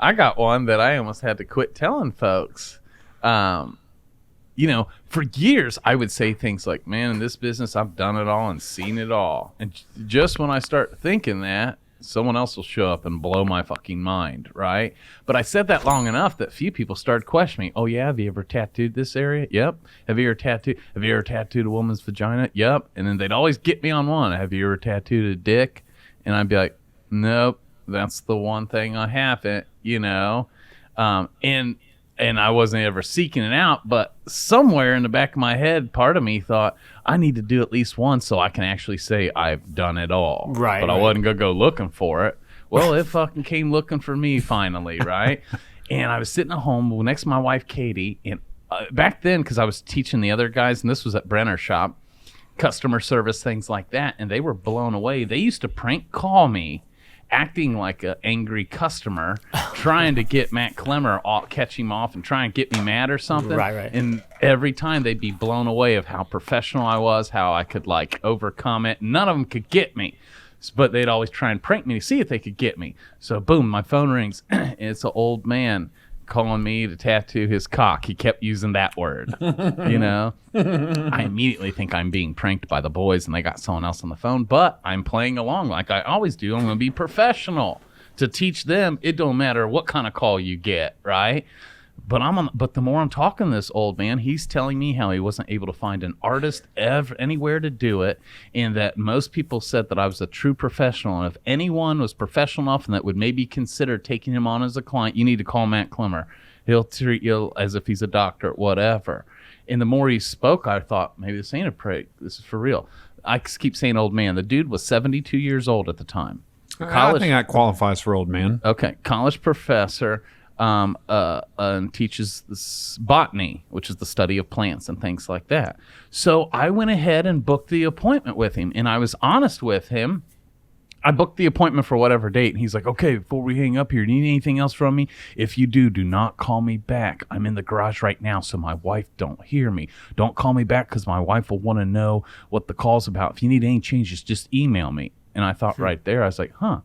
I got one that I almost had to quit telling folks. You know, for years, I would say things like, man, in this business, I've done it all and seen it all. And just when I start thinking that, someone else will show up and blow my fucking mind, right? But I said that long enough that few people started questioning me. Oh, yeah, have you ever tattooed this area? Yep. Have you ever tattooed a woman's vagina? Yep. And then they'd always get me on one. Have you ever tattooed a dick? And I'd be like, nope, that's the one thing I haven't, you know? And I wasn't ever seeking it out, but somewhere in the back of my head, part of me thought, I need to do at least one so I can actually say I've done it all. Right. But I wasn't going to go looking for it. Well, it fucking came looking for me finally, right? And I was sitting at home next to my wife, Katie, and back then, because I was teaching the other guys, and this was at Brenner's shop, customer service, things like that, and they were blown away. They used to prank call me, acting like an angry customer, trying to get Matt Clemmer, catch him off and try and get me mad or something. Right. And every time they'd be blown away of how professional I was, how I could like overcome it. None of them could get me, but they'd always try and prank me to see if they could get me. So boom, my phone rings. It's an old man calling me to tattoo his cock. He kept using that word, you know. I immediately think I'm being pranked by the boys and they got someone else on the phone, but I'm playing along like I always do. I'm going to be professional to teach them. It don't matter what kind of call you get, right? But the more I'm talking to this old man, he's telling me how he wasn't able to find an artist anywhere to do it, and that most people said that I was a true professional, and if anyone was professional enough and that would maybe consider taking him on as a client, you need to call Matt Clemmer. He'll treat you as if he's a doctor, whatever. And the more he spoke, I thought, maybe this ain't a prank. This is for real. I keep saying old man. The dude was 72 years old at the time. I think that qualifies for old man. Okay, college professor. And teaches this botany, which is the study of plants and things like that. So I went ahead and booked the appointment with him, and I was honest with him. I booked the appointment for whatever date, and he's like, okay, before we hang up here, do you need anything else from me? If you do not call me back. I'm in the garage right now, so my wife don't hear me. Don't call me back because my wife will want to know what the call's about. If you need any changes, just email me. And I thought right there, I was like, oh,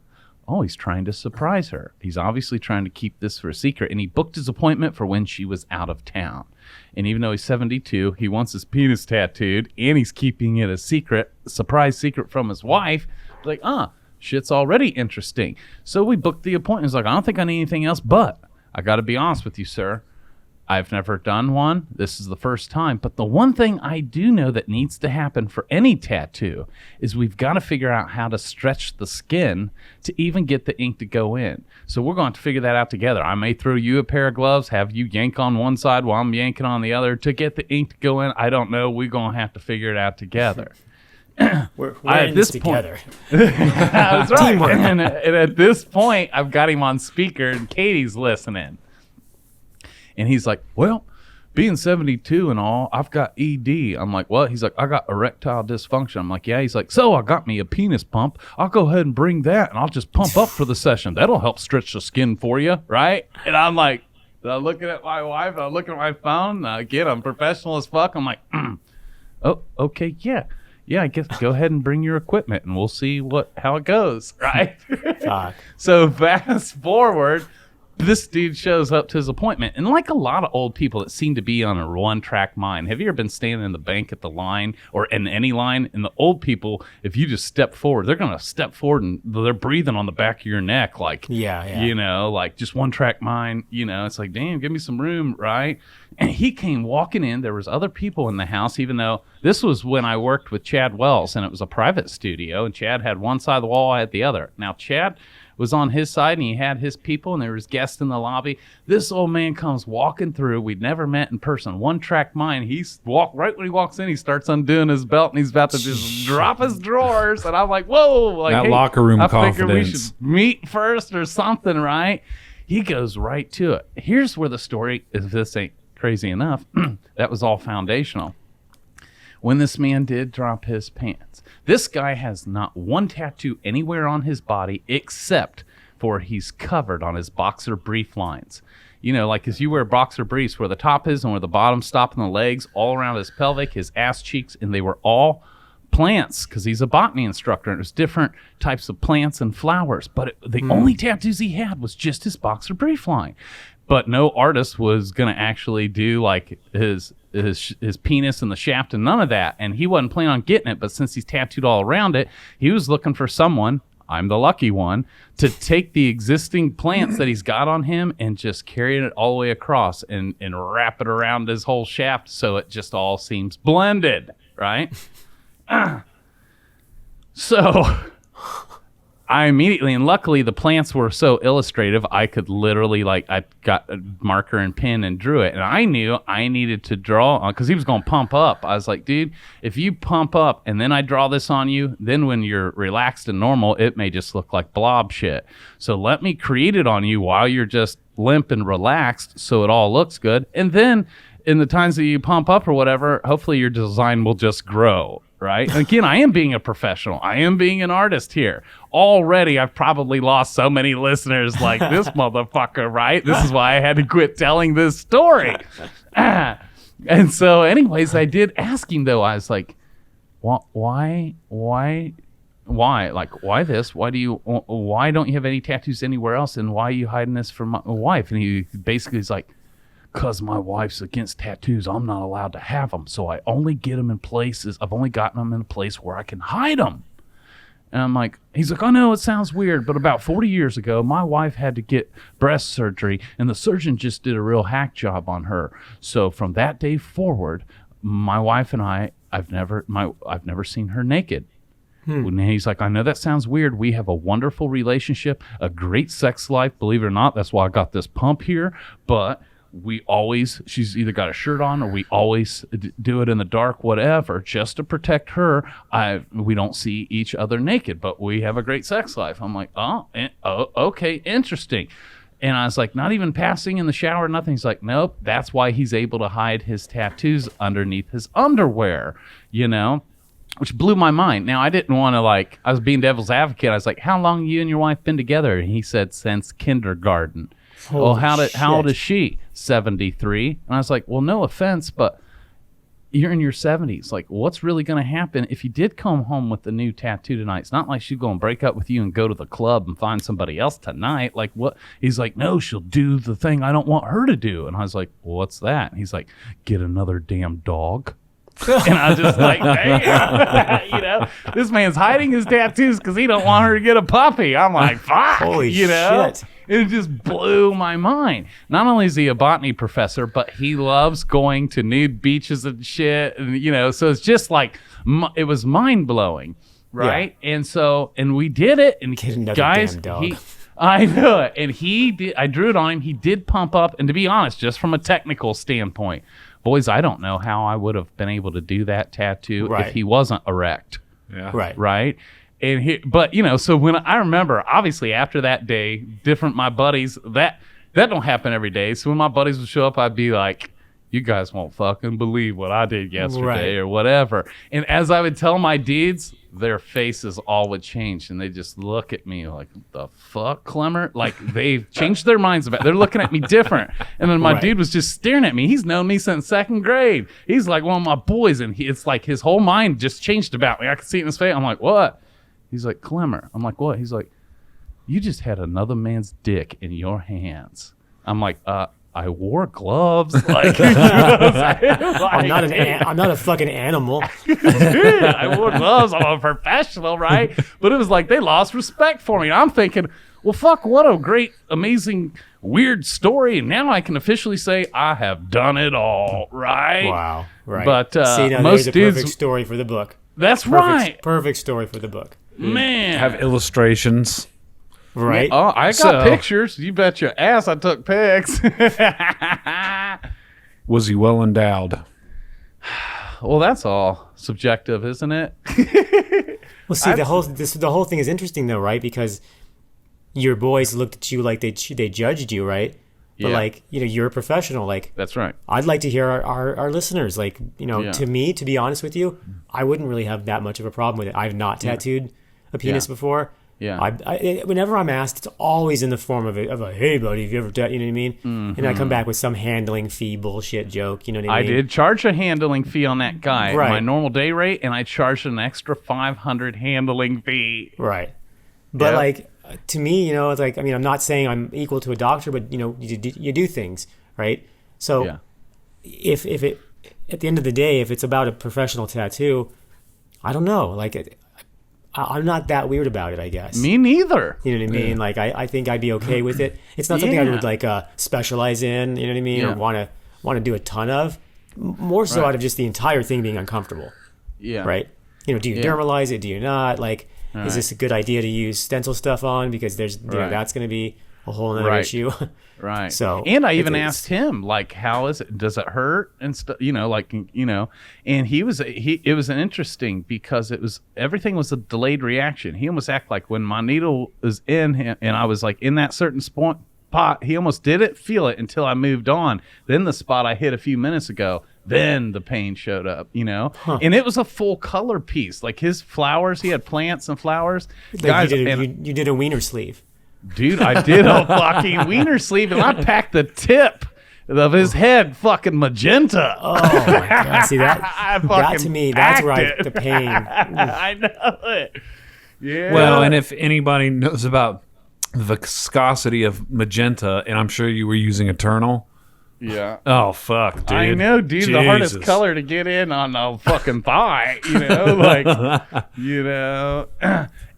he's trying to surprise her. He's obviously trying to keep this for a secret. And he booked his appointment for when she was out of town. And even though he's 72, he wants his penis tattooed, and he's keeping it a secret, a surprise secret from his wife. Like, shit's already interesting. So we booked the appointment. He's like, I don't think I need anything else, but I got to be honest with you, sir. I've never done one. This is the first time. But the one thing I do know that needs to happen for any tattoo is we've got to figure out how to stretch the skin to even get the ink to go in. So we're going to figure that out together. I may throw you a pair of gloves, have you yank on one side while I'm yanking on the other to get the ink to go in. I don't know. We're going to have to figure it out together. We're in this together. That's right. And at this point, I've got him on speaker, and Katie's listening. And he's like, well, being 72 and all, I've got ED. I'm like, what? He's like, I got erectile dysfunction. I'm like, yeah. He's like, so I got me a penis pump. I'll go ahead and bring that, and I'll just pump up for the session. That'll help stretch the skin for you, right? And I'm like, I'm looking at my wife. I'm looking at my phone. Again, I'm professional as fuck. I'm like, oh, okay, yeah. Yeah, I guess go ahead and bring your equipment, and we'll see how it goes, right? So fast forward. This dude shows up to his appointment, and like a lot of old people that seem to be on a one-track mind. Have you ever been standing in the bank at the line or in any line? And the old people, if you just step forward, they're going to step forward and they're breathing on the back of your neck, like, you know, like just one-track mind. You know, it's like, damn, give me some room, right? And he came walking in. There was other people in the house, even though this was when I worked with Chad Wells, and it was a private studio, and Chad had one side of the wall, I had the other. Now, Chad was on his side, and he had his people, and there was guests in the lobby. This old man comes walking through. We'd never met in person. One-track mind. Right when he walks in, he starts undoing his belt, and he's about to just drop his drawers. And I'm like, whoa. Like, that locker room confidence. I figured we should meet first or something, right? He goes right to it. Here's where the story, if this ain't crazy enough, that was all foundational. When this man did drop his pants, this guy has not one tattoo anywhere on his body except for he's covered on his boxer brief lines. You know, like as you wear boxer briefs where the top is and where the bottom stop and the legs all around his pelvic, his ass cheeks, and they were all plants because he's a botany instructor, and there's different types of plants and flowers. But the only tattoos he had was just his boxer brief line. But no artist was going to actually do like his penis and the shaft and none of that. And he wasn't planning on getting it. But since he's tattooed all around it, he was looking for someone, I'm the lucky one, to take the existing plants that he's got on him and just carry it all the way across and wrap it around his whole shaft so it just all seems blended, right? So I immediately, and luckily the plants were so illustrative, I could literally, like, I got a marker and pen and drew it. And I knew I needed to draw on, because he was going to pump up. I was like, dude, if you pump up and then I draw this on you, then when you're relaxed and normal, it may just look like blob shit. So let me create it on you while you're just limp and relaxed so it all looks good. And then in the times that you pump up or whatever, hopefully your design will just grow. Right? And again, I am being a professional. I am being an artist here. Already, I've probably lost so many listeners like this motherfucker, right? This is why I had to quit telling this story. And so anyways, I did ask him, though. I was like, why? Like, why this? Why don't you have any tattoos anywhere else? And why are you hiding this from my wife? And he basically is like, because my wife's against tattoos, I'm not allowed to have them. So I only get them in places. I've only gotten them in a place where I can hide them. And I'm like, he's like, I know it sounds weird, but about 40 years ago, my wife had to get breast surgery, and the surgeon just did a real hack job on her. So from that day forward, my wife and I've never seen her naked. And he's like, I know that sounds weird. We have a wonderful relationship, a great sex life. Believe it or not, that's why I got this pump here. But she's either got a shirt on or we always do it in the dark, whatever, just to protect her. We don't see each other naked, but we have a great sex life. I'm like, oh, okay, interesting. And I was like, not even passing in the shower, nothing. He's like, nope, that's why he's able to hide his tattoos underneath his underwear, which blew my mind. Now, I didn't want to, I was being devil's advocate. I was like, how long you and your wife been together? And he said, since kindergarten. How old is she? 73. And I was like, well, no offense, but you're in your 70s. Like, what's really going to happen if you did come home with a new tattoo tonight? It's not like she's going to break up with you and go to the club and find somebody else tonight. Like, what? He's like, no, she'll do the thing I don't want her to do. And I was like, well, what's that? And he's like, get another damn dog. And I was just like, damn, this man's hiding his tattoos because he don't want her to get a puppy. I'm like, fuck, holy shit. It just blew my mind. Not only is he a botany professor, but he loves going to nude beaches and shit. And, so it's just like, it was mind blowing. Right. Yeah. And we did it. And get another guys, damn dog. I know it. And he did, I drew it on him. He did pump up. And to be honest, just from a technical standpoint, boys, I don't know how I would have been able to do that tattoo if he wasn't erect. Yeah. Right. And so when I remember, obviously after that day, my buddies, that don't happen every day. So when my buddies would show up, I'd be like, you guys won't fucking believe what I did yesterday or whatever. And as I would tell my dudes, their faces all would change and they just look at me like, the fuck, Clemmer? Like they've changed their minds about it. They're looking at me different. And then my dude was just staring at me. He's known me since second grade. He's like one of my boys. And it's like his whole mind just changed about me. I could see it in his face. I'm like, what? He's like, Clemmer. I'm like, what? He's like, you just had another man's dick in your hands. I'm like, I wore gloves. Like, I'm not a fucking animal. Dude, I wore gloves. I'm a professional, right? But it was like they lost respect for me. And I'm thinking, well, fuck, what a great, amazing, weird story. And now I can officially say I have done it all, right? Wow, right. But see, now most there's a dudes, perfect story for the book. That's right. Perfect story for the book. Man. Have illustrations. Right. Oh, I got pictures. You bet your ass I took pics. Was he well endowed? Well, that's all subjective, isn't it? Well, see, the whole thing is interesting though, right? Because your boys looked at you like they judged you, right? But you're a professional. Like, that's right. I'd like to hear our listeners. Like, to me, to be honest with you, I wouldn't really have that much of a problem with it. I've not tattooed a penis before. Whenever I'm asked, it's always in the form of a hey buddy, have you ever done, you know what I mean? Mm-hmm. And I come back with some handling fee bullshit joke, you know what I mean? I did charge a handling fee on that guy, my normal day rate, and I charged an extra $500 handling fee. Right. But like, to me, you know, it's like, I mean, I'm not saying I'm equal to a doctor, but you know, you do things, right? So if it, at the end of the day, if it's about a professional tattoo, I don't know, like, I'm not that weird about it, I guess. Me neither. You know what I mean? Like, I think I'd be okay with it. It's not something I would like specialize in, you know what I mean, or want to do a ton of. More so out of just the entire thing being uncomfortable. Yeah. Right? You know, do you dermalize it? Do you not? Like, is this a good idea to use stencil stuff on? Because there's, you know, that's going to be a whole other issue. Right. So, and I even asked him, like, how is it? Does it hurt and stuff? You know, like, you know, and it was an interesting because everything was a delayed reaction. He almost acted like when my needle was in him and I was like in that certain spot, he almost didn't feel it until I moved on. Then the spot I hit a few minutes ago, then the pain showed up, you know? And it was a full color piece. Like his flowers, he had plants and flowers. Like guys, you did a wiener sleeve. Dude, I did a fucking wiener sleeve, and I packed the tip of his head fucking magenta. Oh, my God. See, that to me, that's where the pain. I know it. Yeah. Well, and if anybody knows about the viscosity of magenta, and I'm sure you were using Eternal. Yeah. Oh, fuck, dude. I know, dude. Jesus. The hardest color to get in on a fucking thigh, you know? Like, you know.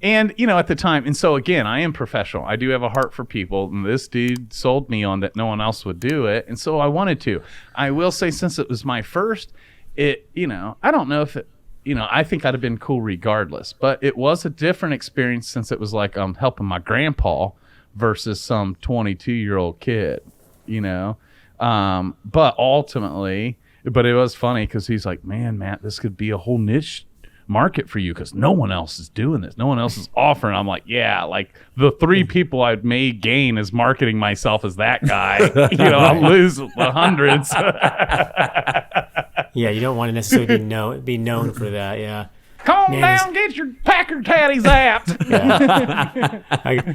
And, you know, at the time, and so, again, I am professional. I do have a heart for people, and this dude sold me on that no one else would do it, and so I wanted to. I will say, since it was my first, you know, I don't know if it, you know, I think I'd have been cool regardless, but it was a different experience since it was like helping my grandpa versus some 22-year-old kid, you know? But ultimately, but it was funny because he's like, man, Matt, this could be a whole niche market for you because no one else is doing this. No one else is offering. I'm like, yeah, like the 3 people I may gain is marketing myself as that guy. You know, I'll lose the hundreds. Yeah, you don't want to necessarily be known for that. Yeah. Calm down, get your Packer tatties out. Yeah.